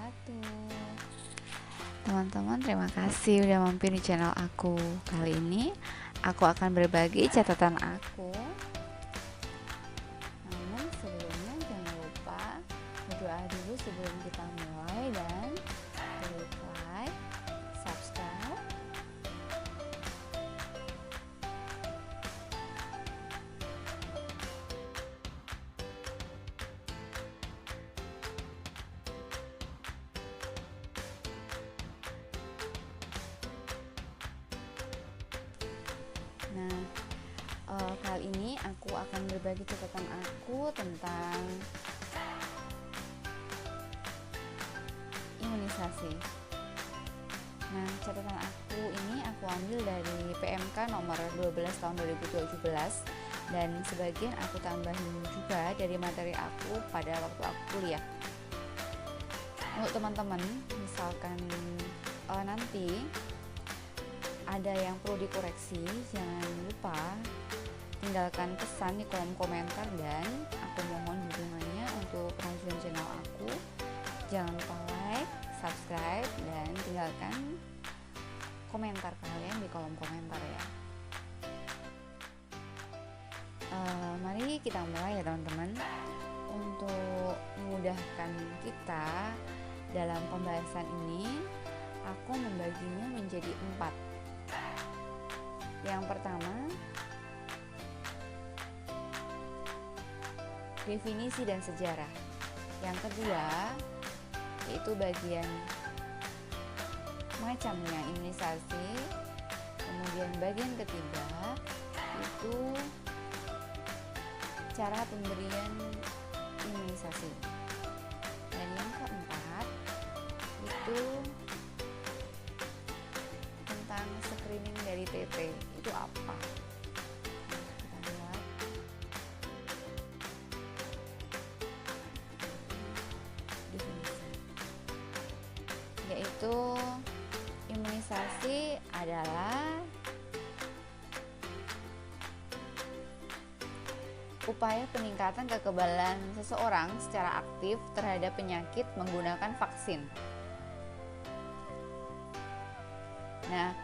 wabarakatuh. Teman-teman, terima kasih udah mampir di channel aku. Kali ini aku akan berbagi catatan aku. Namun sebelumnya jangan lupa berdoa dulu sebelum kita mulai, dan klik like, subscribe, Nah, kali ini aku akan berbagi catatan aku tentang imunisasi. Nah, catatan aku ini aku ambil dari PMK nomor 12 tahun 2017, dan sebagian aku tambahin juga dari materi aku pada waktu aku kuliah. Untuk teman-teman, misalkan nanti ada yang perlu dikoreksi, jangan lupa tinggalkan pesan di kolom komentar, dan aku mohon dukungannya untuk kemajuan channel aku. Jangan lupa like, subscribe, dan tinggalkan komentar kalian di kolom komentar ya. Mari kita mulai ya teman-teman. Untuk memudahkan kita dalam pembahasan ini, aku membaginya menjadi 4. Yang pertama, definisi dan sejarah. Yang kedua, yaitu bagian macamnya imunisasi. Kemudian bagian ketiga itu cara pemberian imunisasi. Dan yang keempat itu tentang screening dari TT. Itu apa? Kita lihat. Definisi. Yaitu imunisasi adalah upaya peningkatan kekebalan seseorang secara aktif terhadap penyakit menggunakan vaksin. Nah,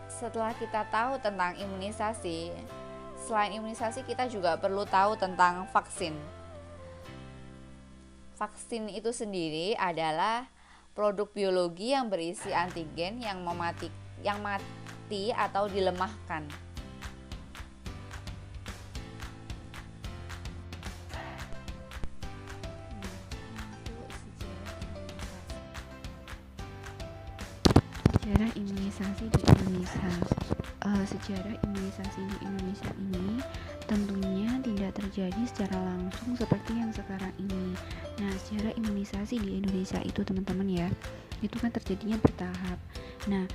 setelah kita tahu tentang imunisasi, selain imunisasi kita juga perlu tahu tentang vaksin. Vaksin itu sendiri adalah produk biologi yang berisi antigen yang mati atau dilemahkan. Sejarah imunisasi di Indonesia. Sejarah imunisasi di Indonesia ini tentunya tidak terjadi secara langsung seperti yang sekarang ini. Nah, sejarah imunisasi di Indonesia itu teman-teman ya, itu kan terjadinya bertahap. Nah,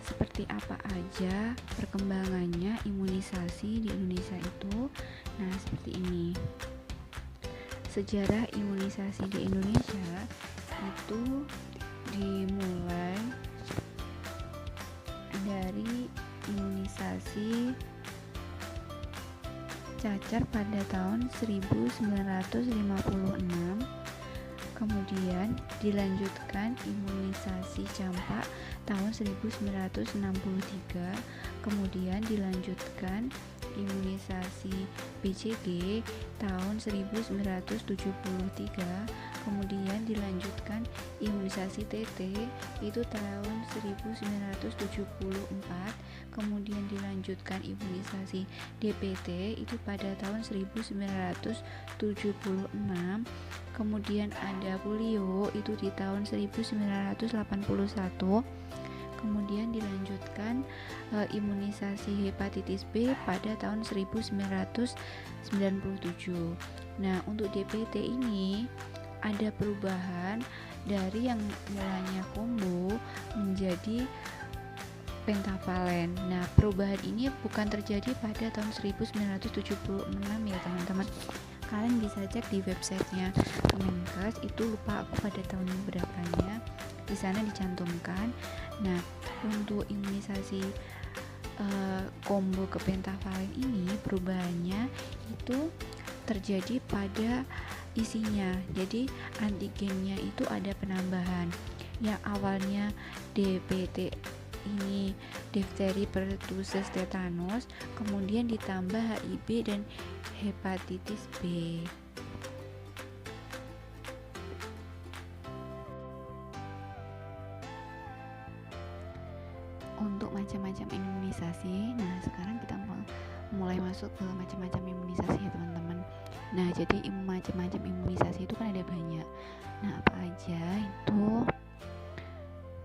seperti apa aja perkembangannya imunisasi di Indonesia itu? Nah, seperti ini. Sejarah imunisasi di Indonesia itu dimulai dari imunisasi cacar pada tahun 1956, kemudian dilanjutkan imunisasi campak tahun 1963, kemudian dilanjutkan imunisasi BCG tahun 1973, kemudian dilanjutkan imunisasi TT itu tahun 1974, kemudian dilanjutkan imunisasi DPT itu pada tahun 1976, kemudian ada polio itu di tahun 1981, kemudian dilanjutkan imunisasi hepatitis B pada tahun 1997. Nah, untuk DPT ini ada perubahan dari yang mulanya combo menjadi pentavalen. Nah, perubahan ini bukan terjadi pada tahun 1976 ya teman-teman. Kalian bisa cek di websitenya Kemenkes, itu lupa aku pada tahun berapanya, di sana dicantumkan. Nah, untuk imunisasi combo ke pentavalen ini perubahannya itu terjadi pada isinya. Jadi antigennya itu ada penambahan. Yang awalnya DPT ini difteri, pertussis, tetanus, kemudian ditambah HIV dan hepatitis B. Untuk macam-macam imunisasi, nah sekarang kita mulai masuk ke macam-macam imunisasi ya teman-teman. Nah jadi macam-macam imunisasi itu kan ada banyak. Nah apa aja itu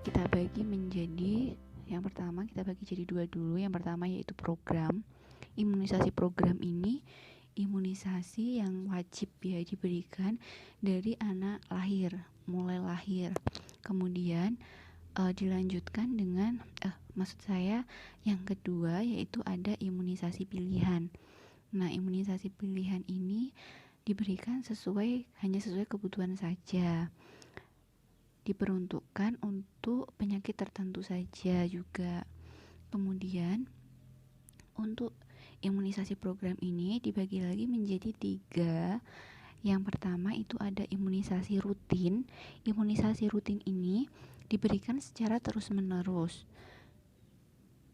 kita bagi menjadi, yang pertama kita bagi jadi dua dulu. Yang pertama yaitu program. Imunisasi program ini imunisasi yang wajib ya diberikan dari anak lahir, mulai lahir. Kemudian dilanjutkan dengan maksud saya yang kedua yaitu ada imunisasi pilihan. Nah imunisasi pilihan ini diberikan hanya sesuai kebutuhan saja, diperuntukkan untuk penyakit tertentu saja juga. Kemudian untuk imunisasi program ini dibagi lagi menjadi 3. Yang pertama itu ada imunisasi rutin. Imunisasi rutin ini diberikan secara terus-menerus.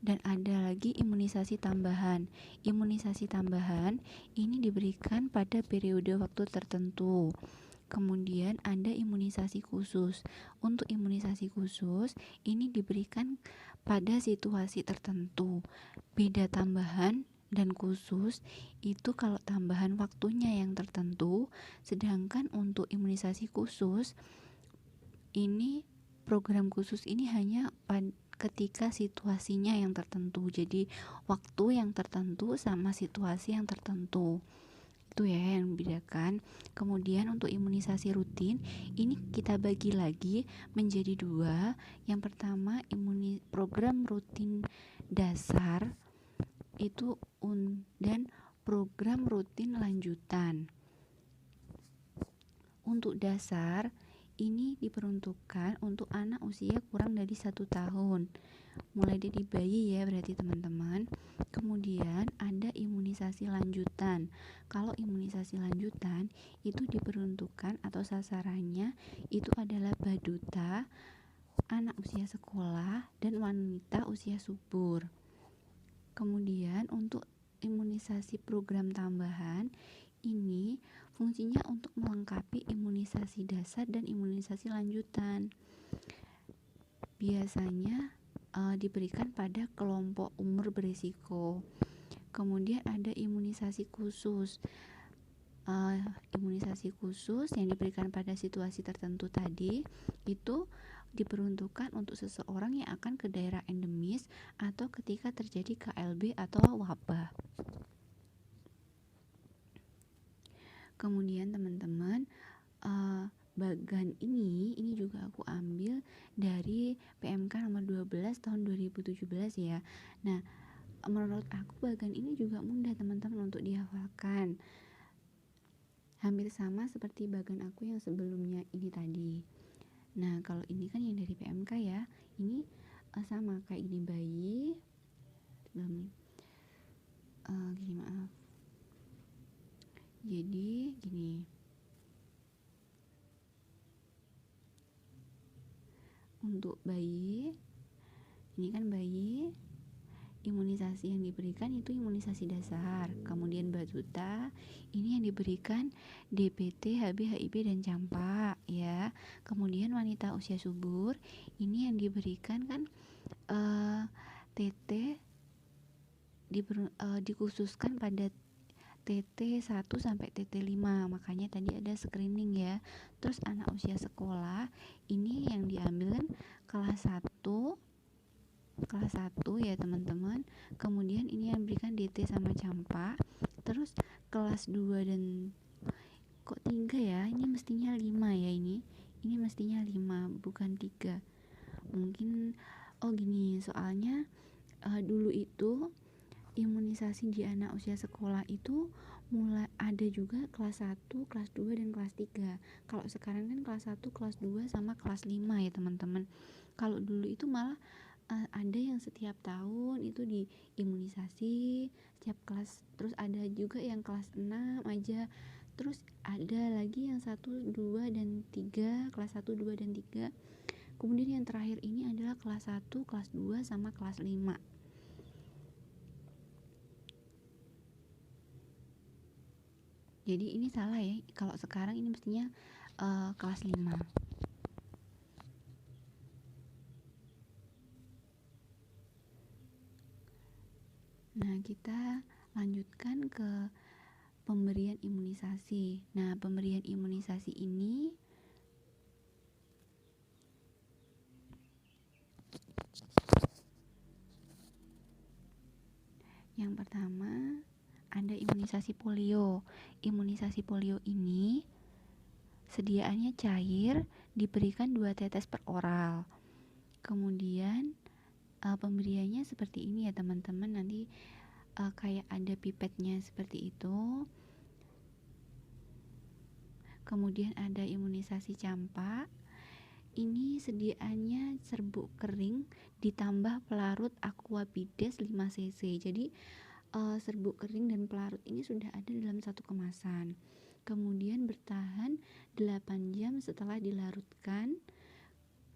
Dan ada lagi imunisasi tambahan. Imunisasi tambahan ini diberikan pada periode waktu tertentu. Kemudian ada imunisasi khusus. Untuk imunisasi khusus ini diberikan pada situasi tertentu. Beda tambahan dan khusus itu kalau tambahan waktunya yang tertentu, sedangkan untuk imunisasi khusus ini, program khusus ini hanya ketika situasinya yang tertentu. Jadi waktu yang tertentu sama situasi yang tertentu. Itu ya yang membedakan. Kemudian untuk imunisasi rutin ini kita bagi lagi menjadi 2. Yang pertama program rutin dasar itu dan program rutin lanjutan. Untuk dasar ini diperuntukkan untuk anak usia kurang dari 1 tahun, mulai dari bayi ya berarti teman-teman. Kemudian ada imunisasi lanjutan. Kalau imunisasi lanjutan itu diperuntukkan atau sasarannya itu adalah baduta, anak usia sekolah, dan wanita usia subur. Kemudian untuk imunisasi program tambahan ini fungsinya untuk melengkapi imunisasi dasar dan imunisasi lanjutan. Biasanya diberikan pada kelompok umur berisiko. Kemudian ada imunisasi khusus. Imunisasi khusus yang diberikan pada situasi tertentu tadi itu diperuntukkan untuk seseorang yang akan ke daerah endemis atau ketika terjadi KLB atau wabah. Kemudian teman-teman, bagan ini juga aku ambil dari PMK nomor 12 tahun 2017 ya. Nah, menurut aku bagan ini juga mudah teman-teman untuk dihafalkan. Hampir sama seperti bagan aku yang sebelumnya ini tadi. Nah, kalau ini kan yang dari PMK ya. Ini sama kayak ini bayi. Gini maaf. Jadi gini, untuk bayi ini kan bayi, imunisasi yang diberikan itu imunisasi dasar. Kemudian batuta ini yang diberikan DPT, HB, HIV dan campak ya. Kemudian wanita usia subur ini yang diberikan kan TT dikhususkan pada TT 1 sampai TT 5, makanya tadi ada screening ya. Terus anak usia sekolah ini yang diambil kan kelas 1 ya teman-teman. Kemudian ini yang diberikan DT sama campak. Terus kelas 2 dan kok 3 ya, ini mestinya 5 ya, ini mestinya 5 bukan 3 mungkin. Gini, soalnya dulu itu imunisasi di anak usia sekolah itu mulai ada juga kelas 1, kelas 2 dan kelas 3. Kalau sekarang kan kelas 1, kelas 2 sama kelas 5 ya teman-teman. Kalau dulu itu malah ada yang setiap tahun itu di imunisasi setiap kelas, terus ada juga yang kelas 6 aja, terus ada lagi yang 1, 2, dan 3, kelas 1, 2, dan 3. Kemudian yang terakhir ini adalah kelas 1, kelas 2, sama kelas 5. Jadi ini salah ya, kalau sekarang ini mestinya kelas 5. Nah, kita lanjutkan ke pemberian imunisasi. Nah, pemberian imunisasi ini yang pertama ada imunisasi polio. Imunisasi polio ini sediaannya cair, diberikan 2 tetes per oral. Kemudian pemberiannya seperti ini ya teman-teman, nanti kayak ada pipetnya seperti itu. Kemudian ada imunisasi campak. Ini sediaannya serbuk kering ditambah pelarut aquabides 5 cc. Jadi serbuk kering dan pelarut ini sudah ada dalam satu kemasan. Kemudian bertahan 8 jam setelah dilarutkan.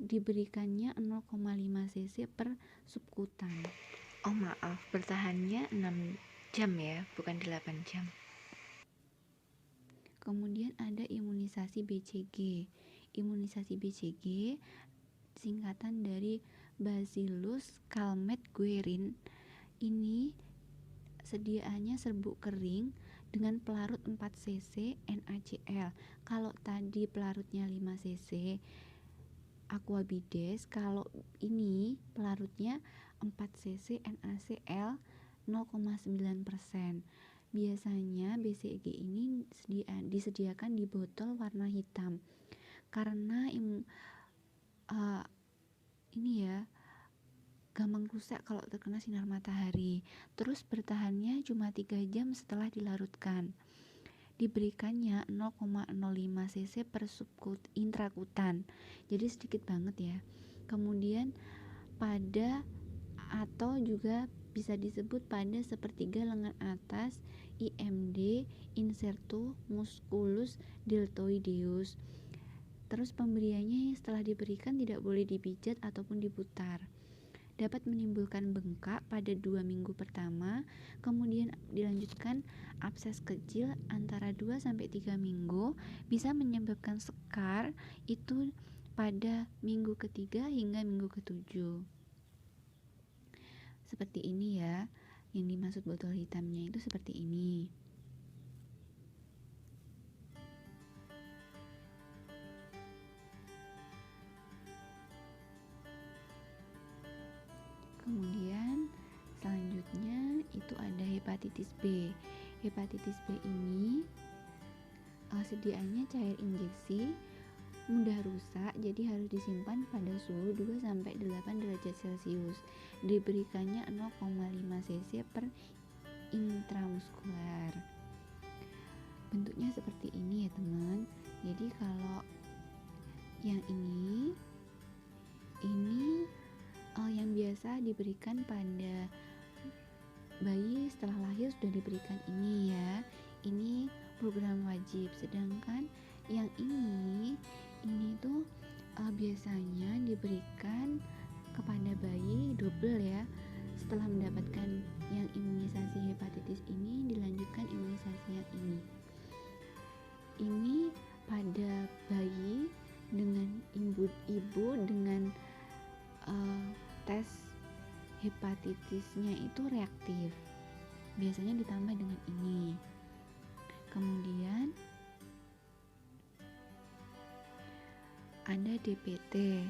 Diberikannya 0,5 cc per subkutan. Oh maaf, bertahannya 6 jam ya, bukan 8 jam. Kemudian ada imunisasi BCG. Imunisasi BCG singkatan dari Bacillus calmette-guerin. Ini sediaannya serbuk kering dengan pelarut 4 cc NaCl. Kalau tadi pelarutnya 5 cc aquabides, kalau ini pelarutnya 4 cc NaCl 0,9%. Biasanya BCG ini disediakan di botol warna hitam karena ini ya gampang rusak kalau terkena sinar matahari. Terus bertahannya cuma 3 jam setelah dilarutkan. Diberikannya 0,05 cc per intrakutan, jadi sedikit banget ya. Kemudian pada atau juga bisa disebut pada sepertiga lengan atas IMD insertu musculus deltoideus. Terus pemberiannya setelah diberikan tidak boleh dipijat ataupun diputar. Dapat menimbulkan bengkak pada 2 minggu pertama, kemudian dilanjutkan abses kecil antara 2-3 minggu, bisa menyebabkan sekar itu pada minggu ketiga hingga minggu ke-7. Seperti ini ya, yang dimaksud botol hitamnya itu seperti ini. Kemudian selanjutnya itu ada hepatitis B. Hepatitis B ini sediaannya cair injeksi, mudah rusak, jadi harus disimpan pada suhu 2-8 derajat Celcius. Diberikannya 0,5 cc per intramuskular. Bentuknya seperti ini ya teman. Jadi kalau yang ini yang biasa diberikan pada bayi setelah lahir sudah diberikan ini ya. Ini program wajib. Sedangkan yang ini tuh biasanya diberikan kepada bayi double ya. Setelah mendapatkan yang imunisasi hepatitis ini, dilanjutkan imunisasi yang ini. Ini pada bayi dengan ibu dengan tes hepatitisnya itu reaktif, biasanya ditambah dengan ini. Kemudian ada DPT,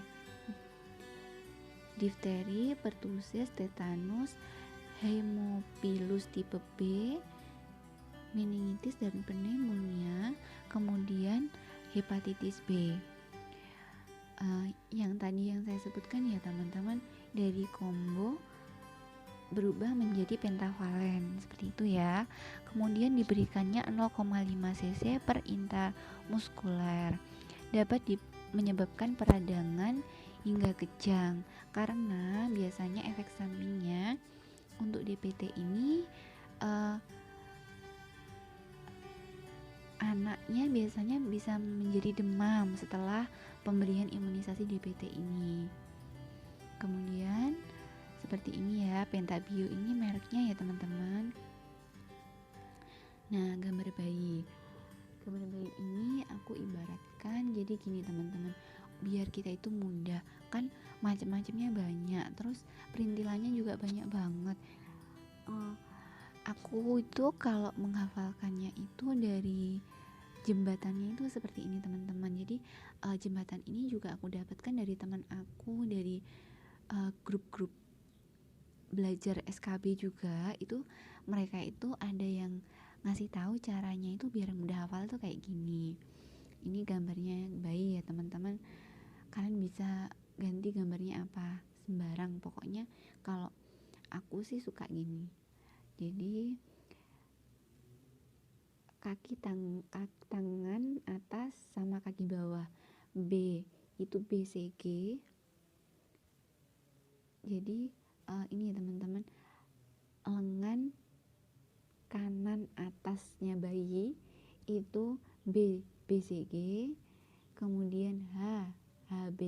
difteri, pertusis, tetanus, hemophilus tipe B, meningitis dan pneumonia. Kemudian hepatitis B. Yang tadi yang saya sebutkan ya teman-teman, dari combo berubah menjadi pentavalen seperti itu ya. Kemudian diberikannya 0,5 cc per intramuskuler. Dapat menyebabkan peradangan hingga kejang, karena biasanya efek sampingnya untuk DPT ini anaknya biasanya bisa menjadi demam setelah pemberian imunisasi DPT ini. Kemudian seperti ini ya, Pentabio ini mereknya ya teman-teman. Nah, gambar bayi ini aku ibaratkan jadi gini teman-teman, biar kita itu mudah, kan macam-macamnya banyak, terus perintilannya juga banyak banget. Aku itu kalau menghafalkannya itu dari jembatannya itu seperti ini teman-teman. Jadi jembatan ini juga aku dapatkan dari teman aku, dari grup-grup belajar SKB juga. Itu mereka itu ada yang ngasih tahu caranya itu biar mudah hafal tuh kayak gini. Ini gambarnya bayi ya teman-teman, kalian bisa ganti gambarnya apa sembarang, pokoknya kalau aku sih suka gini. Jadi kaki tangan atas sama kaki bawah, B itu BCG. Jadi ini ya teman-teman, lengan kanan atasnya bayi itu BCG, kemudian HB,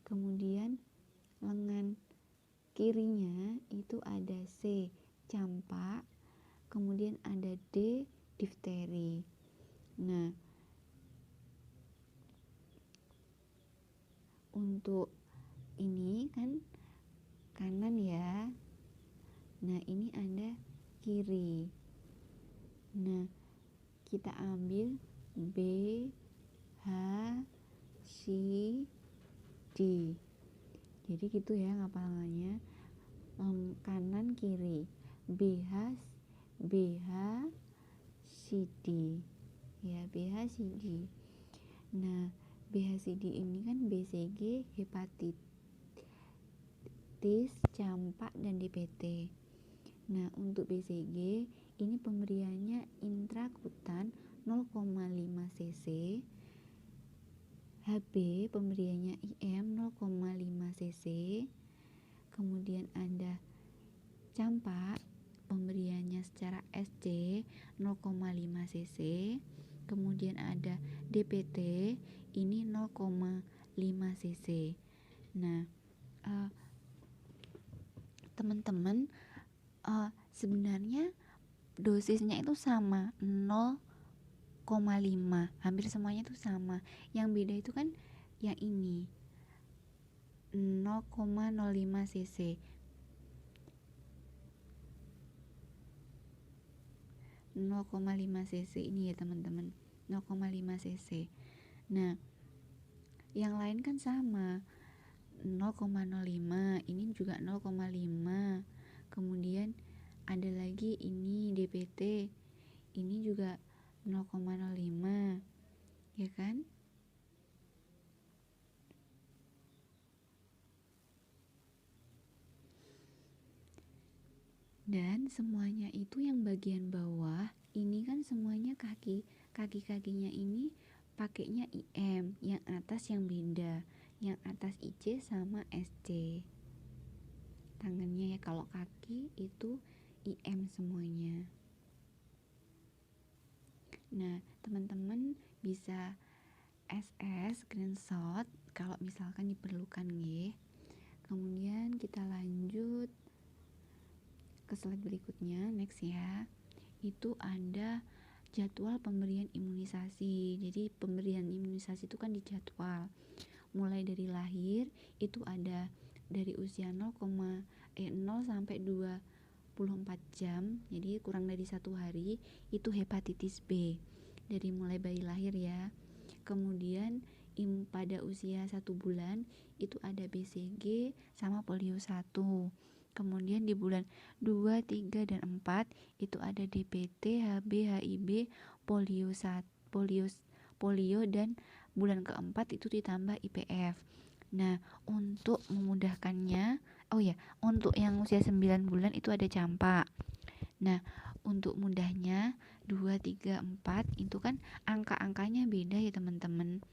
kemudian lengan kirinya itu ada C campak, kemudian ada D difteri. Nah, untuk ini kan kanan ya, nah ini ada kiri. Nah, kita ambil B, H, C, D. Jadi gitu ya ngapalannya, kanan kiri, BH CD ya, BH CD. Nah, BH CD ini kan BCG, hepatitis, campak, dan DPT. Nah, untuk BCG ini pemberiannya intrakutan 0,5 cc, HB pemberiannya IM 0,5 cc, kemudian ada campak pemberiannya secara SC 0,5 cc, kemudian ada DPT ini 0,5 cc. Nah, teman-teman, sebenarnya dosisnya itu sama 0,5, hampir semuanya itu sama. Yang beda itu kan yang ini 0,05 cc, 0,5 cc ini ya teman-teman, 0,5 cc. Nah, yang lain kan sama 0,05, ini juga 0,5, kemudian ada lagi ini DPT, ini juga 0,05 ya kan. Dan semuanya itu yang bagian bawah ini kan semuanya kaki-kakinya ini pakainya IM, yang atas yang beda, yang atas IC sama SC tangannya ya. Kalau kaki itu IM semuanya. Nah, teman-teman bisa SS screenshot kalau misalkan diperlukan ya. Kemudian kita lanjut ke slide berikutnya, next ya. Itu ada jadwal pemberian imunisasi. Jadi pemberian imunisasi itu kan dijadwal. Mulai dari lahir itu ada dari usia 0 sampai 24 jam. Jadi kurang dari 1 hari itu hepatitis B. Dari mulai bayi lahir ya. Kemudian pada usia 1 bulan itu ada BCG sama polio 1. Kemudian di bulan 2, 3, dan 4 itu ada DPT, HB, HIB, polio, dan bulan keempat itu ditambah IPF. Nah, untuk memudahkannya, untuk yang usia 9 bulan itu ada campak. Nah, untuk mudahnya 2, 3, 4 itu kan angka-angkanya beda ya teman-teman.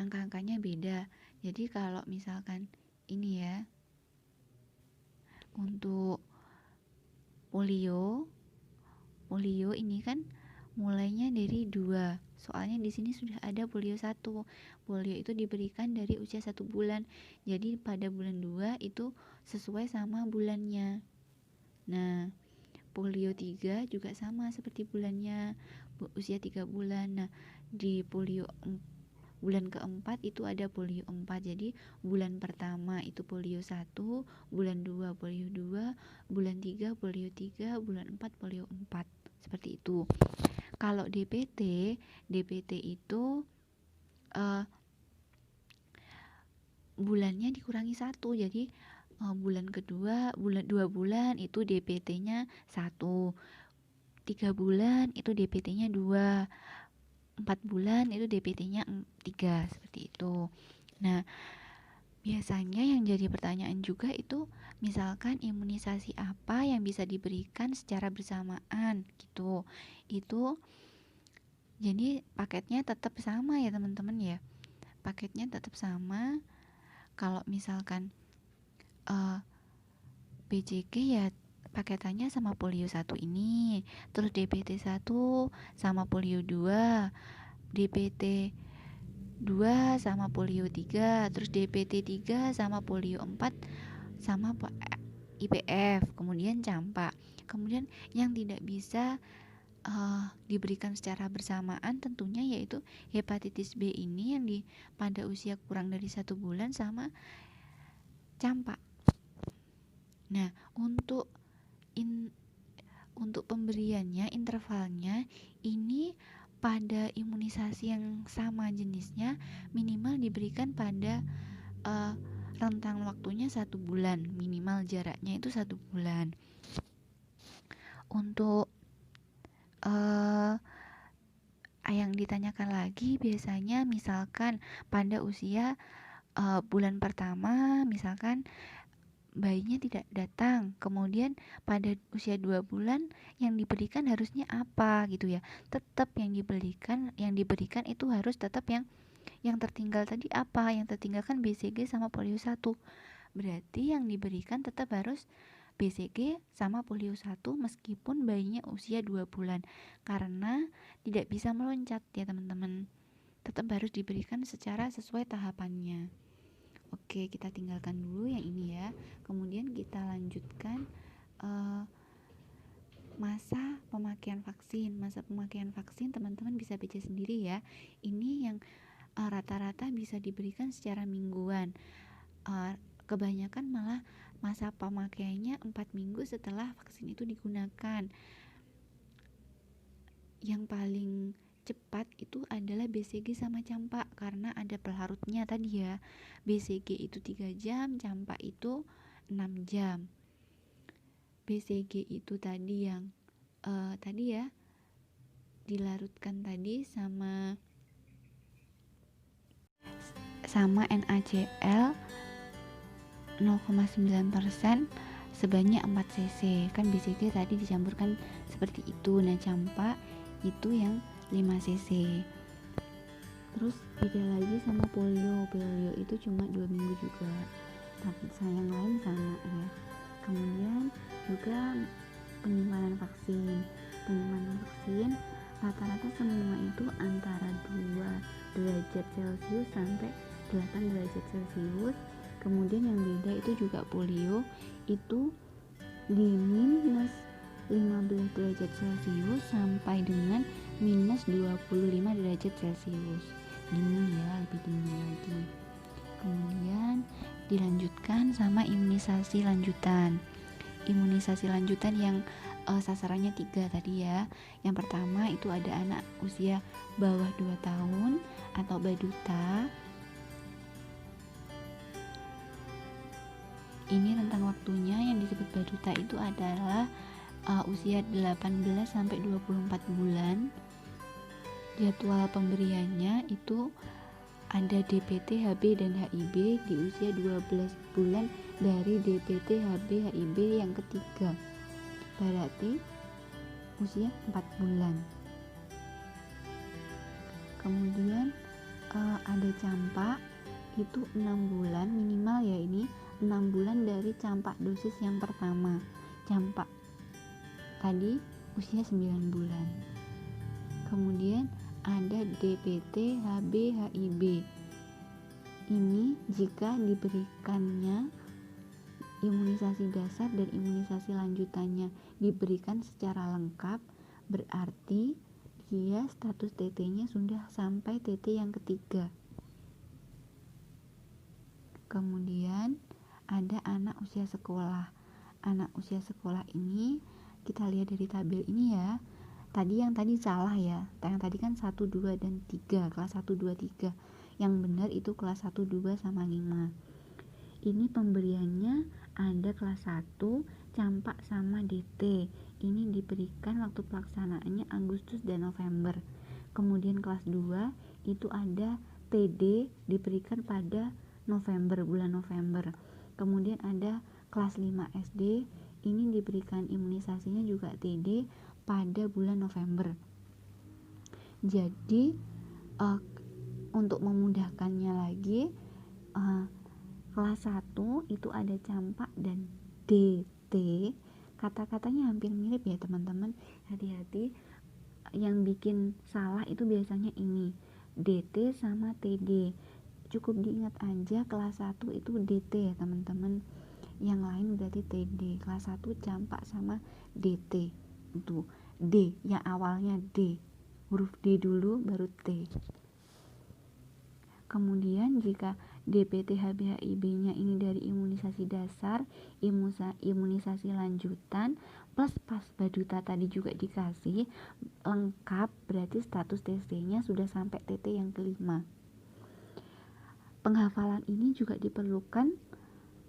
angka-angkanya beda. Jadi kalau misalkan ini ya, untuk polio ini kan mulainya dari 2. Soalnya di sini sudah ada polio 1. Polio itu diberikan dari usia 1 bulan. Jadi pada bulan 2 itu sesuai sama bulannya. Nah, polio 3 juga sama seperti bulannya, usia 3 bulan. Nah, di polio bulan keempat itu ada polio 4. Jadi bulan pertama itu polio 1, bulan 2 polio 2, bulan 3 polio 3, bulan 4 polio 4. Seperti itu. Kalau DPT itu bulannya dikurangi 1. Jadi bulan kedua, 2 bulan itu DPT-nya 1. 3 bulan itu DPT-nya 2. 4 bulan itu DPT-nya 3, seperti itu. Nah, biasanya yang jadi pertanyaan juga itu misalkan imunisasi apa yang bisa diberikan secara bersamaan gitu. Itu jadi paketnya tetap sama ya teman-teman ya. Paketnya tetap sama. Kalau misalkan BCG ya paketannya sama polio 1 ini, terus DPT 1 sama polio 2, DPT 2 sama polio 3, terus DPT 3 sama polio 4 sama IPF, kemudian campak. Kemudian yang tidak bisa diberikan secara bersamaan tentunya yaitu hepatitis B ini yang pada usia kurang dari 1 bulan sama campak. Nah, untuk pemberiannya, intervalnya ini pada imunisasi yang sama jenisnya minimal diberikan pada rentang waktunya 1 bulan, minimal jaraknya itu 1 bulan. Untuk yang ditanyakan lagi biasanya misalkan pada usia bulan pertama misalkan bayinya tidak datang, kemudian pada usia 2 bulan yang diberikan harusnya apa gitu ya. Tetap yang diberikan itu harus tetap yang tertinggal tadi apa? Yang tertinggal kan BCG sama polio 1. Berarti yang diberikan tetap harus BCG sama polio 1 meskipun bayinya usia 2 bulan. Karena tidak bisa meloncat ya teman-teman. Tetap harus diberikan secara sesuai tahapannya. Oke, kita tinggalkan dulu yang ini ya. Kemudian kita lanjutkan masa pemakaian vaksin. Masa pemakaian vaksin teman-teman bisa baca sendiri ya. Ini yang rata-rata bisa diberikan secara mingguan. Kebanyakan malah masa pemakaiannya 4 minggu setelah vaksin itu digunakan. Yang paling cepat itu adalah BCG sama campak karena ada pelarutnya tadi ya. BCG itu 3 jam, campak itu 6 jam. BCG itu tadi yang tadi ya dilarutkan tadi sama NaCl 0,9% sebanyak 4 cc. Kan BCG tadi dicampurkan seperti itu. Nah, campak itu yang 5 cc. Terus beda lagi sama polio itu cuma 2 minggu juga, tapi yang lain sama ya. Kemudian juga penyimpanan vaksin rata-rata semua itu antara 2 derajat Celcius sampai 8 derajat Celcius. Kemudian yang beda itu juga polio itu di minus 15 derajat Celcius sampai dengan minus 25 derajat Celcius. Dingin ya, lebih dingin lagi. Kemudian dilanjutkan sama imunisasi lanjutan. Imunisasi lanjutan yang sasarannya 3 tadi ya. Yang pertama itu ada anak usia bawah 2 tahun atau baduta. Ini rentang waktunya yang disebut baduta itu adalah usia 18 sampai 24 bulan. Jadwal pemberiannya itu ada DPT, HB dan HIB di usia 12 bulan dari DPT, HB, HIB yang ketiga. Berarti usia 4 bulan. Kemudian ada campak itu 6 bulan minimal ya, ini 6 bulan dari campak dosis yang pertama. Campak tadi usia 9 bulan. Kemudian ada DPT HB HIB. Ini jika diberikannya imunisasi dasar dan imunisasi lanjutannya diberikan secara lengkap, berarti dia status TT-nya sudah sampai TT yang ketiga. Kemudian ada anak usia sekolah. Anak usia sekolah ini kita lihat dari tabel ini ya. Yang tadi salah ya. Yang tadi kan 1, 2, dan 3, kelas 1, 2, 3. Yang benar itu kelas 1, 2, sama 5. Ini pemberiannya ada kelas 1 campak sama DT. Ini diberikan waktu pelaksanaannya Agustus dan November. Kemudian kelas 2 itu ada TD diberikan pada bulan November. Kemudian ada kelas 5 SD, ini diberikan imunisasinya juga TD pada bulan November. Jadi untuk memudahkannya lagi, kelas 1 itu ada campak dan DT. Kata-katanya hampir mirip ya teman-teman, hati-hati. Yang bikin salah itu biasanya ini DT sama TD. Cukup diingat aja kelas 1 itu DT ya teman-teman, yang lain berarti TD. Kelas 1 campak sama DT. Itu D yang awalnya D, huruf D dulu baru T. Kemudian jika DPT HBHIB nya ini dari imunisasi dasar, imunisasi lanjutan plus pas baduta tadi juga dikasih lengkap, berarti status TC nya sudah sampai TT yang kelima. Penghafalan ini juga diperlukan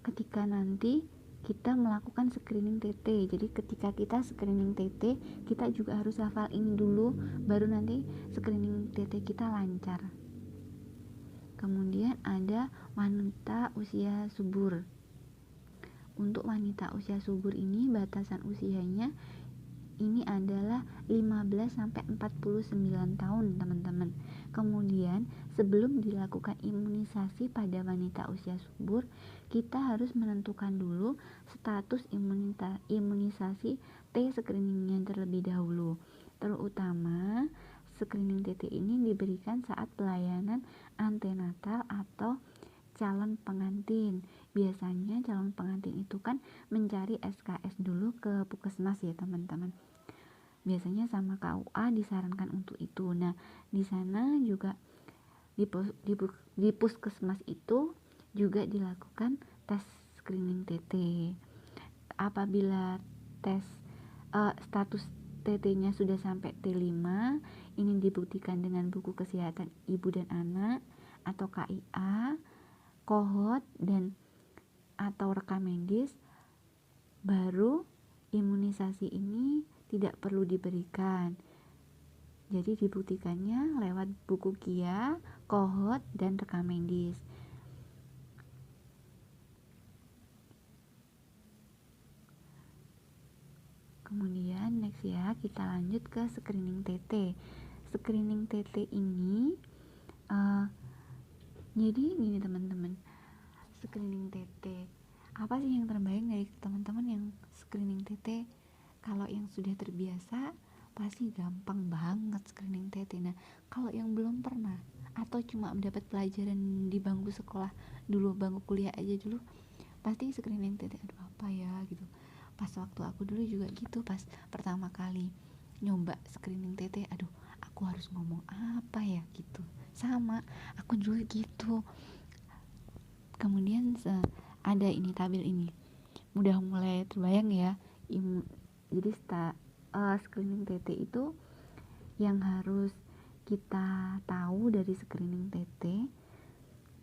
ketika nanti kita melakukan screening TT. Jadi ketika kita screening TT, kita juga harus hafal ini dulu, baru nanti screening TT kita lancar. Kemudian ada wanita usia subur. Untuk wanita usia subur ini batasan usianya ini adalah 15 sampai 49 tahun, teman-teman. Kemudian, sebelum dilakukan imunisasi pada wanita usia subur, kita harus menentukan dulu status imunisasi T screeningnya terlebih dahulu. Terutama, screening TT ini diberikan saat pelayanan antenatal atau calon pengantin. Biasanya calon pengantin itu kan mencari SKS dulu ke puskesmas ya teman-teman. Biasanya sama KUA disarankan untuk itu. Nah, di sana juga di puskesmas itu juga dilakukan tes screening TT. Apabila tes status TT-nya sudah sampai T5, ini dibuktikan dengan buku kesehatan ibu dan anak atau KIA, kohort dan atau rekam medis, baru imunisasi ini tidak perlu diberikan. Jadi dibuktikannya lewat buku KIA, kohort dan rekam medis. Kemudian next ya, kita lanjut ke screening TT. Screening TT ini jadi gini teman-teman, screening TT apa sih yang terbaik dari teman-teman yang screening TT? Kalau yang sudah terbiasa pasti gampang banget screening TT. Nah, kalau yang belum pernah atau cuma mendapat pelajaran di bangku sekolah dulu, bangku kuliah aja dulu, pasti screening TT aduh apa ya gitu. Pas waktu aku dulu juga gitu, pas pertama kali nyoba screening TT, aduh aku harus ngomong apa ya gitu. Sama, aku dulu gitu. Kemudian ada ini tabel ini, udah mulai terbayang ya. Jadi screening TT itu yang harus kita tahu dari screening TT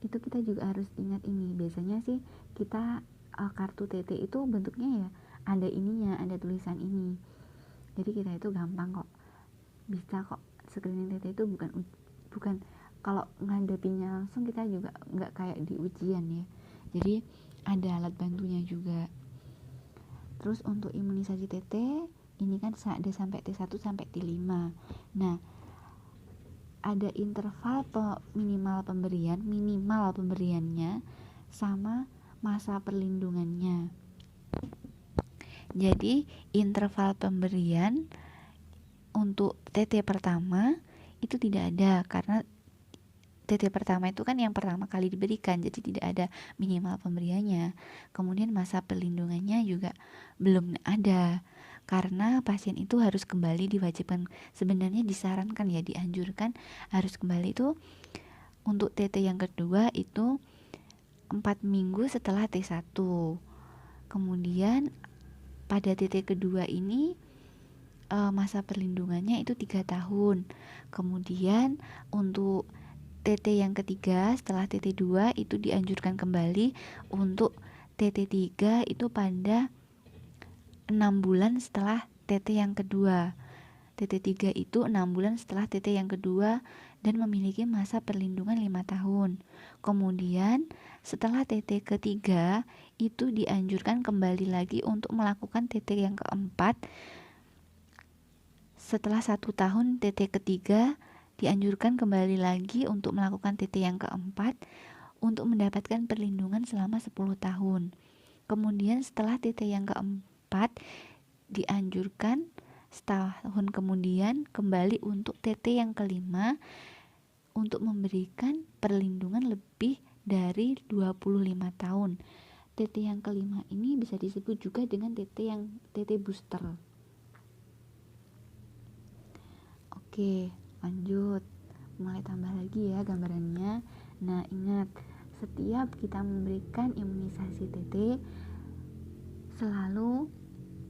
itu kita juga harus ingat ini. Biasanya sih kita kartu TT itu bentuknya ya ada ininya, ada tulisan ini. Jadi kita itu gampang kok, bisa kok screening TT itu bukan kalau ngadepinnya langsung kita juga nggak kayak di ujian ya. Jadi ada alat bantunya juga. Terus untuk imunisasi TT ini kan ada sampai T1 sampai T5. Nah, ada interval minimal pemberiannya sama masa perlindungannya. Jadi interval pemberian untuk TT pertama itu tidak ada, karena TT pertama itu kan yang pertama kali diberikan, jadi tidak ada minimal pemberiannya. Kemudian masa perlindungannya juga belum ada, karena pasien itu harus kembali diwajibkan, sebenarnya disarankan ya, dianjurkan harus kembali itu untuk TT yang kedua itu 4 minggu setelah T1. Kemudian pada TT kedua ini masa perlindungannya itu 3 tahun. Kemudian untuk TT yang ketiga setelah TT2 itu dianjurkan kembali untuk TT3 itu pada 6 bulan setelah TT yang kedua. TT3 itu 6 bulan setelah TT yang kedua dan memiliki masa perlindungan 5 tahun. Kemudian setelah TT ketiga itu dianjurkan kembali lagi untuk melakukan TT yang keempat. Setelah 1 tahun TT ketiga dianjurkan kembali lagi untuk melakukan TT yang keempat untuk mendapatkan perlindungan selama 10 tahun. Kemudian setelah TT yang keempat dianjurkan setahun kemudian kembali untuk TT yang kelima untuk memberikan perlindungan lebih dari 25 tahun. TT yang kelima ini bisa disebut juga dengan TT booster. Oke, lanjut. Mulai tambah lagi ya gambarannya. Nah, ingat, setiap kita memberikan imunisasi TT selalu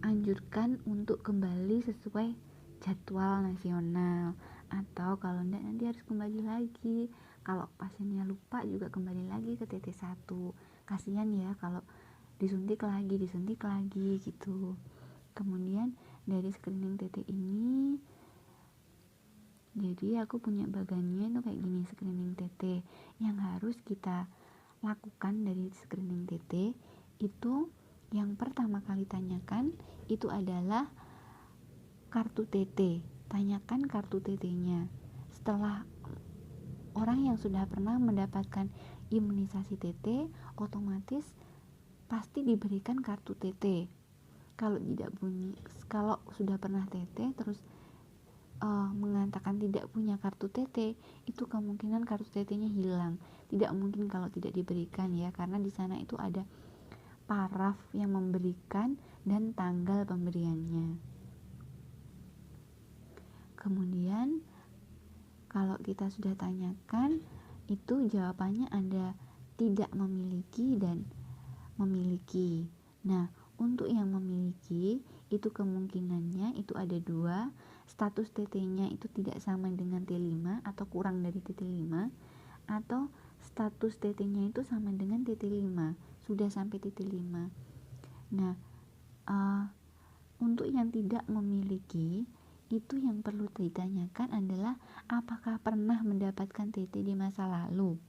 anjurkan untuk kembali sesuai jadwal nasional, atau kalau enggak nanti harus kembali lagi. Kalau pasiennya lupa juga kembali lagi ke TT1. Kasihan ya kalau disuntik lagi gitu. Kemudian dari screening TT ini, jadi aku punya bagannya itu kayak gini, screening TT yang harus kita lakukan dari screening TT itu. Yang pertama kali tanyakan itu adalah kartu TT. Tanyakan kartu TT-nya. Setelah orang yang sudah pernah mendapatkan imunisasi TT, otomatis pasti diberikan kartu TT. Kalau sudah pernah TT terus mengatakan tidak punya kartu TT, itu kemungkinan kartu TT-nya hilang. Tidak mungkin kalau tidak diberikan ya, karena di sana itu ada paraf yang memberikan dan tanggal pemberiannya. Kemudian kalau kita sudah tanyakan, itu jawabannya ada tidak memiliki dan memiliki. Nah, untuk yang memiliki itu kemungkinannya itu ada 2. Status TT-nya itu tidak sama dengan T5 atau kurang dari TT5, atau status TT-nya itu sama dengan TT5, sudah sampai TT5. Nah, untuk yang tidak memiliki itu yang perlu ditanyakan adalah apakah pernah mendapatkan TT di masa lalu.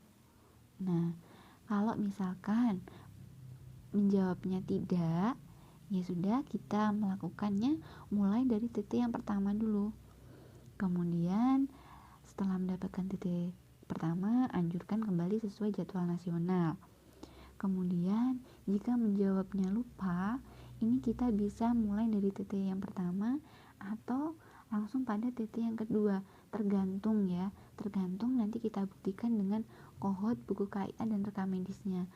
Nah, kalau misalkan menjawabnya tidak, ya sudah, kita melakukannya mulai dari TT yang pertama dulu. Kemudian setelah mendapatkan TT pertama, anjurkan kembali sesuai jadwal nasional. Kemudian jika menjawabnya lupa, ini kita bisa mulai dari TT yang pertama atau langsung pada TT yang kedua, tergantung nanti kita buktikan dengan kohort, buku KIA, dan rekam medisnya.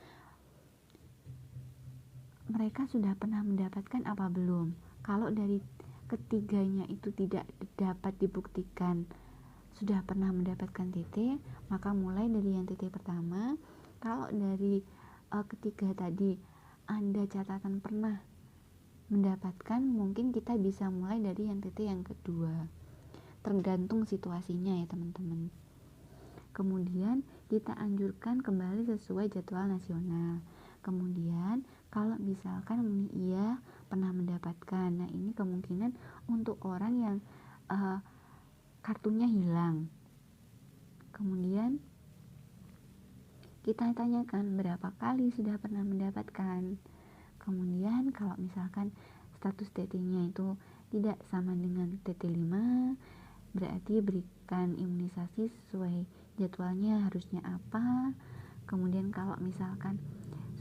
Mereka sudah pernah mendapatkan apa belum? Kalau dari ketiganya itu tidak dapat dibuktikan sudah pernah mendapatkan TT, maka mulai dari yang TT pertama. Kalau dari ketiga tadi Anda catatan pernah mendapatkan, mungkin kita bisa mulai dari yang TT yang kedua, tergantung situasinya ya teman-teman. Kemudian kita anjurkan kembali sesuai jadwal nasional. Kemudian kalau misalkan iya pernah mendapatkan, nah ini kemungkinan untuk orang yang kartunya hilang. Kemudian kita tanyakan berapa kali sudah pernah mendapatkan. Kemudian kalau misalkan status TT-nya itu tidak sama dengan TT5, berarti menjalankan imunisasi sesuai jadwalnya harusnya apa. Kemudian kalau misalkan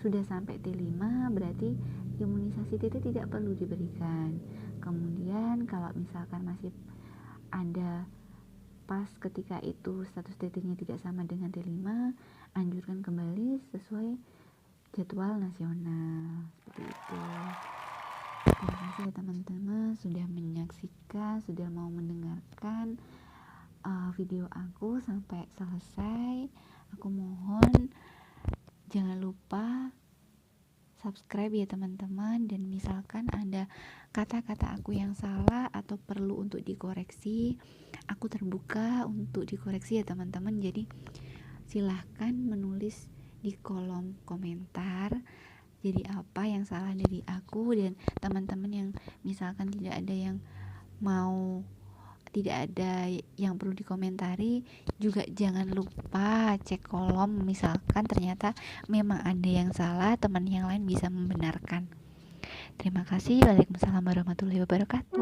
sudah sampai T5 berarti imunisasi TT tidak perlu diberikan. Kemudian kalau misalkan masih ada pas ketika itu status TT-nya tidak sama dengan T5, anjurkan kembali sesuai jadwal nasional. Seperti itu. Terima kasih ya teman-teman sudah menyaksikan, sudah mau mendengarkan video aku sampai selesai. Aku mohon jangan lupa subscribe ya teman-teman, dan misalkan ada kata-kata aku yang salah atau perlu untuk dikoreksi, aku terbuka untuk dikoreksi ya teman-teman. Jadi silahkan menulis di kolom komentar jadi apa yang salah dari aku, dan teman-teman yang misalkan tidak ada yang perlu dikomentari juga jangan lupa cek kolom, misalkan ternyata memang ada yang salah, teman yang lain bisa membenarkan. Terima kasih. Waalaikumsalam warahmatullahi wabarakatuh.